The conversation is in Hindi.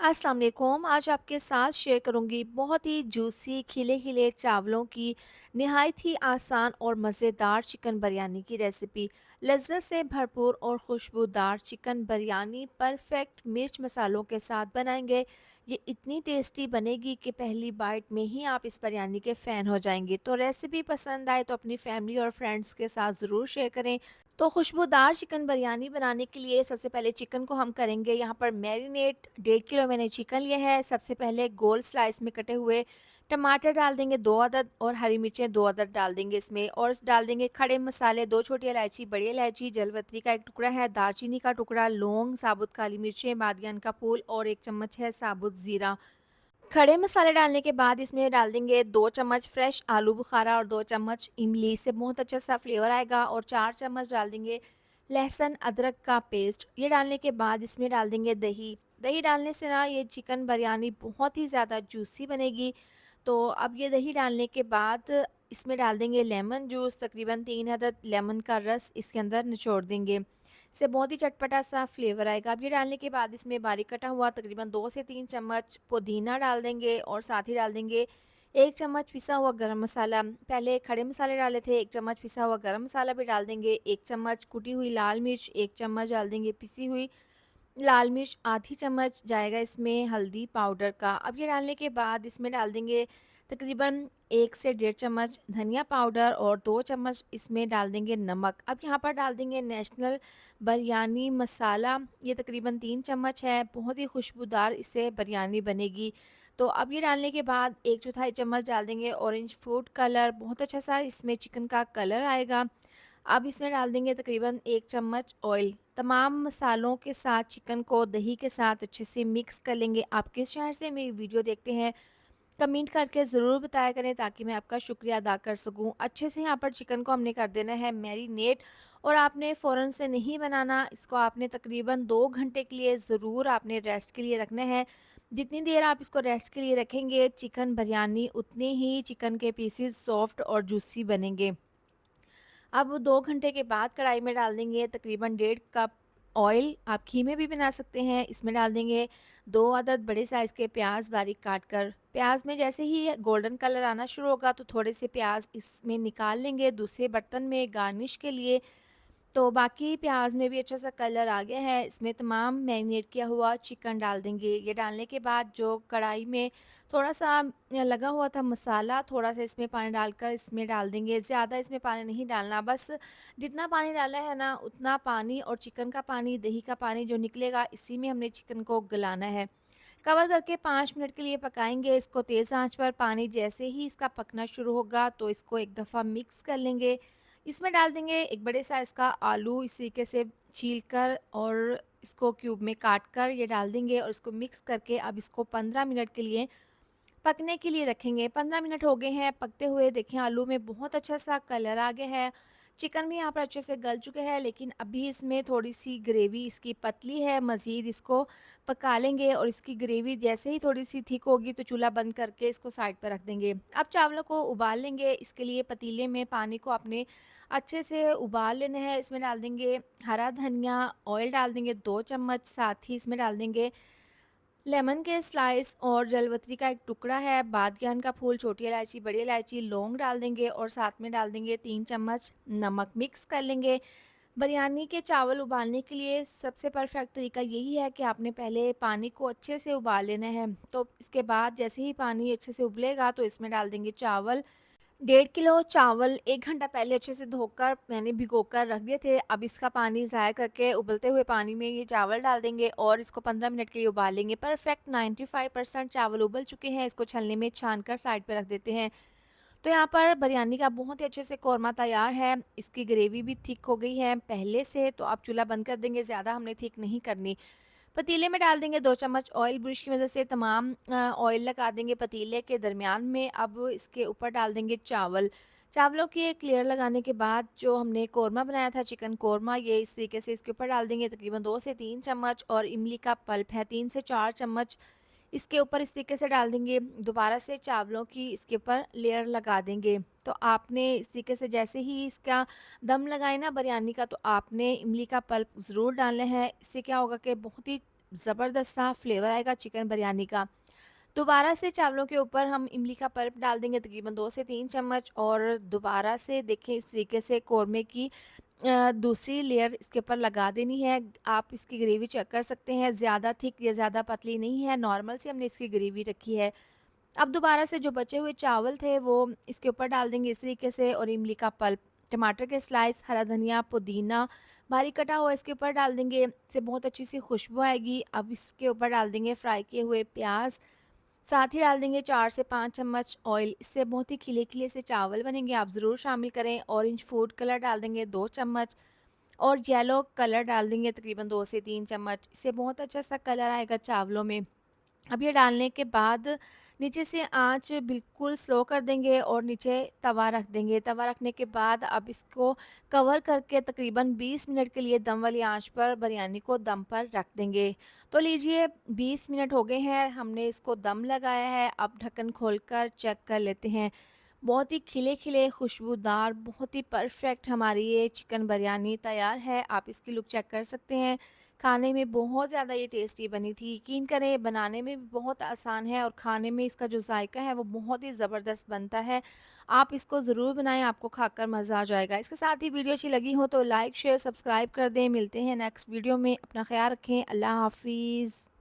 अस्सलाम वालेकुम। आज आपके साथ शेयर करूंगी बहुत ही जूसी खिले खिले चावलों की नहायत ही आसान और मज़ेदार चिकन बिरयानी की रेसिपी। लज्जत से भरपूर और खुशबूदार चिकन बिरयानी परफेक्ट मिर्च मसालों के साथ बनाएंगे। ये इतनी टेस्टी बनेगी कि पहली बाइट में ही आप इस बिरयानी के फ़ैन हो जाएंगे। तो रेसिपी पसंद आए तो अपनी फैमिली और फ्रेंड्स के साथ ज़रूर शेयर करें। तो खुशबूदार चिकन बिरयानी बनाने के लिए सबसे पहले चिकन को हम करेंगे यहाँ पर मैरिनेट। 1.5 किलो मैंने चिकन लिया है। सबसे पहले गोल स्लाइस में कटे हुए टमाटर डाल देंगे 2 अदद, और हरी मिर्चें 2 अदद डाल देंगे इसमें, और डाल देंगे खड़े मसाले 2 छोटी इलायची, बड़ी इलायची, जलपत्री का 1 टुकड़ा है, दालचीनी का टुकड़ा, लौंग, साबुत काली मिर्चें, बादियान का फूल और 1 चम्मच है साबुत ज़ीरा। खड़े मसाले डालने के बाद इसमें डाल देंगे 2 चम्मच फ्रेश आलू बुखारा और 2 चम्मच इमली से बहुत अच्छा सा फ्लेवर आएगा, और 4 चम्मच डाल देंगे लहसुन अदरक का पेस्ट। ये डालने के बाद इसमें डाल देंगे दही। दही डालने से ना ये चिकन बिरयानी बहुत ही ज़्यादा जूसी बनेगी। तो अब ये दही डालने के बाद इसमें डाल देंगे लेमन जूस, तकरीबन 3 अदद लेमन का रस इसके अंदर निचोड़ देंगे। इससे बहुत ही चटपटा सा फ्लेवर आएगा। अब ये डालने के बाद इसमें बारीक कटा हुआ तकरीबन 2 से 3 चम्मच पुदीना डाल देंगे, और साथ ही डाल देंगे 1 चम्मच पिसा हुआ गरम मसाला। पहले खड़े मसाले डाले थे, 1 चम्मच पिसा हुआ गरम मसाला भी डाल देंगे, 1 चम्मच कुटी हुई लाल मिर्च, 1 चम्मच डाल देंगे पिसी हुई लाल मिर्च, आधी चम्मच जाएगा इसमें हल्दी पाउडर का। अब ये डालने के बाद इसमें डाल देंगे तकरीबन 1 से 1.5 चम्मच धनिया पाउडर, और 2 चम्मच इसमें डाल देंगे नमक। अब यहाँ पर डाल देंगे नेशनल बिरयानी मसाला, ये तकरीबन 3 चम्मच है। बहुत ही खुशबूदार इससे बिरयानी बनेगी। तो अब ये डालने के बाद 1 चौथाई चम्मच डाल देंगे ऑरेंज फूड कलर, बहुत अच्छा सा इसमें चिकन का कलर आएगा। अब इसमें डाल देंगे तकरीबन 1 चम्मच ऑयल। तमाम मसालों के साथ चिकन को दही के साथ अच्छे से मिक्स कर लेंगे। आप किस शहर से मेरी वीडियो देखते हैं, कमेंट करके ज़रूर बताया करें ताकि मैं आपका शुक्रिया अदा कर सकूं। अच्छे से यहाँ पर चिकन को हमने कर देना है मैरिनेट, और आपने फ़ौरन से नहीं बनाना। इसको आपने तकरीबन 2 घंटे के लिए ज़रूर आपने रेस्ट के लिए रखना है। जितनी देर आप इसको रेस्ट के लिए रखेंगे चिकन बिरयानी, उतने ही चिकन के पीसेस सॉफ्ट और जूसी बनेंगे। अब 2 घंटे के बाद कढ़ाई में डाल देंगे तकरीबन 1.5 कप ऑयल। आप घी में भी बना सकते हैं। इसमें डाल देंगे 2 अदद बड़े साइज़ के प्याज बारीक काट कर। प्याज में जैसे ही गोल्डन कलर आना शुरू होगा तो थोड़े से प्याज इसमें निकाल लेंगे दूसरे बर्तन में गार्निश के लिए। तो बाकी प्याज में भी अच्छा सा कलर आ गया है। इसमें तमाम मैरिनेट किया हुआ चिकन डाल देंगे। ये डालने के बाद जो कढ़ाई में थोड़ा-सा लगा हुआ था मसाला, थोड़ा-सा इसमें पानी डालकर इसमें डाल देंगे। ज़्यादा इसमें पानी नहीं डालना, बस जितना पानी डाला है ना उतना पानी, और चिकन का पानी, दही का पानी जो निकलेगा इसी में हमने चिकन को गलाना है। कवर करके 5 मिनट के लिए पकाएँगे इसको तेज़ आँच पर। पानी जैसे ही इसका पकना शुरू होगा तो इसको एक दफ़ा मिक्स कर लेंगे। इसमें डाल देंगे एक बड़े साइज़ का आलू, इस तरीके से छील कर और इसको क्यूब में काट कर ये डाल देंगे, और इसको मिक्स करके अब इसको 15 मिनट के लिए पकने के लिए रखेंगे। 15 मिनट हो गए हैं पकते हुए। देखें आलू में बहुत अच्छा सा कलर आ गया है। चिकन भी यहाँ पर अच्छे से गल चुके हैं, लेकिन अभी इसमें थोड़ी-सी ग्रेवी इसकी पतली है। मज़ीद इसको पका लेंगे, और इसकी ग्रेवी जैसे ही थोड़ी-सी थिक होगी तो चूल्हा बंद करके इसको साइड पर रख देंगे। अब चावलों को उबाल लेंगे। इसके लिए पतीले में पानी को अपने अच्छे से उबाल लेना है। इसमें डाल देंगे हरा धनिया, ऑयल डाल देंगे 2 चम्मच, साथ ही इसमें डाल देंगे लेमन के स्लाइस और जलवतरी का 1 टुकड़ा है, बादियान का फूल, छोटी इलायची, बड़ी इलायची, लौंग डाल देंगे, और साथ में डाल देंगे 3 चम्मच नमक। मिक्स कर लेंगे। बिरयानी के चावल उबालने के लिए सबसे परफेक्ट तरीका यही है कि आपने पहले पानी को अच्छे से उबाल लेना है। तो इसके बाद जैसे ही पानी अच्छे से उबलेगा तो इसमें डाल देंगे चावल। 1.5 किलो चावल 1 घंटा पहले अच्छे से धोकर मैंने भिगोकर रख दिए थे। अब इसका पानी ज़ाया करके उबलते हुए पानी में ये चावल डाल देंगे, और इसको 15 मिनट के लिए उबालेंगे। परफेक्ट 95% चावल उबल चुके हैं। इसको छलनी में छान कर साइड पे रख देते हैं। तो यहाँ पर बिरयानी का बहुत ही अच्छे से कौरमा तैयार है। इसकी ग्रेवी भी थिक हो गई है पहले से। तो आप चूल्हा बंद कर देंगे, ज़्यादा हमने थिक नहीं करनी। पतीले में डाल देंगे 2 चम्मच ऑयल। ब्रश की मदद से तमाम ऑयल लगा देंगे पतीले के दरमियान में। अब इसके ऊपर डाल देंगे चावल। चावलों की एक लेयर लगाने के बाद जो हमने कौरमा बनाया था चिकन कौरमा, ये इस तरीके से इसके ऊपर डाल देंगे तकरीबन 2 से 3 चम्मच, और इमली का पल्प है 3 से 4 चम्मच इसके ऊपर इस तरीके से डाल देंगे। दोबारा से चावलों की इसके ऊपर लेयर लगा देंगे। तो आपने इस तरीके से जैसे ही इसका दम लगाए ना बिरयानी का, तो आपने इमली का पल्प ज़रूर डालना है। इससे क्या होगा कि बहुत ही ज़बरदस्त सा फ्लेवर आएगा चिकन बिरयानी का। दोबारा से चावलों के ऊपर हम इमली का पल्प डाल देंगे तकरीबन 2 से 3 चम्मच, और दोबारा से देखें इस तरीके से कौरमे की दूसरी लेयर इसके ऊपर लगा देनी है। आप इसकी ग्रेवी चेक कर सकते हैं, ज़्यादा थिक या ज़्यादा पतली नहीं है, नॉर्मल सी हमने इसकी ग्रेवी रखी है। अब दोबारा से जो बचे हुए चावल थे वो इसके ऊपर डाल देंगे इस तरीके से, और इमली का पल्प, टमाटर के स्लाइस, हरा धनिया, पुदीना बारीक कटा हुआ इसके ऊपर डाल देंगे। इससे बहुत अच्छी सी खुशबू आएगी। अब इसके ऊपर डाल देंगे फ्राई किए हुए प्याज, साथ ही डाल देंगे 4 से 5 चम्मच ऑयल। इससे बहुत ही खिले-खिले से चावल बनेंगे, आप ज़रूर शामिल करें। ऑरेंज फूड कलर डाल देंगे 2 चम्मच, और येलो कलर डाल देंगे तकरीबन 2 से 3 चम्मच। इससे बहुत अच्छा सा कलर आएगा चावलों में। अब ये डालने के बाद नीचे से आँच बिल्कुल स्लो कर देंगे और नीचे तवा रख देंगे। तवा रखने के बाद अब इसको कवर करके तकरीबन 20 मिनट के लिए दम वाली आँच पर बिरयानी को दम पर रख देंगे। तो लीजिए 20 मिनट हो गए हैं, हमने इसको दम लगाया है। अब ढक्कन खोलकर चेक कर लेते हैं। बहुत ही खिले-खिले, खुशबूदार, बहुत ही परफेक्ट हमारी ये चिकन बिरयानी तैयार है। आप इसकी लुक चेक कर सकते हैं। खाने में बहुत ज़्यादा ये टेस्टी बनी थी। यकीन करें बनाने में भी बहुत आसान है, और खाने में इसका जो जायका है वो बहुत ही ज़बरदस्त बनता है। आप इसको ज़रूर बनाएँ, आपको खाकर मज़ा आ जाएगा। इसके साथ ही वीडियो अच्छी लगी हो तो लाइक, शेयर, सब्सक्राइब कर दें। मिलते हैं नेक्स्ट वीडियो में। अपना ख़्याल रखें। अल्लाह हाफ़िज़।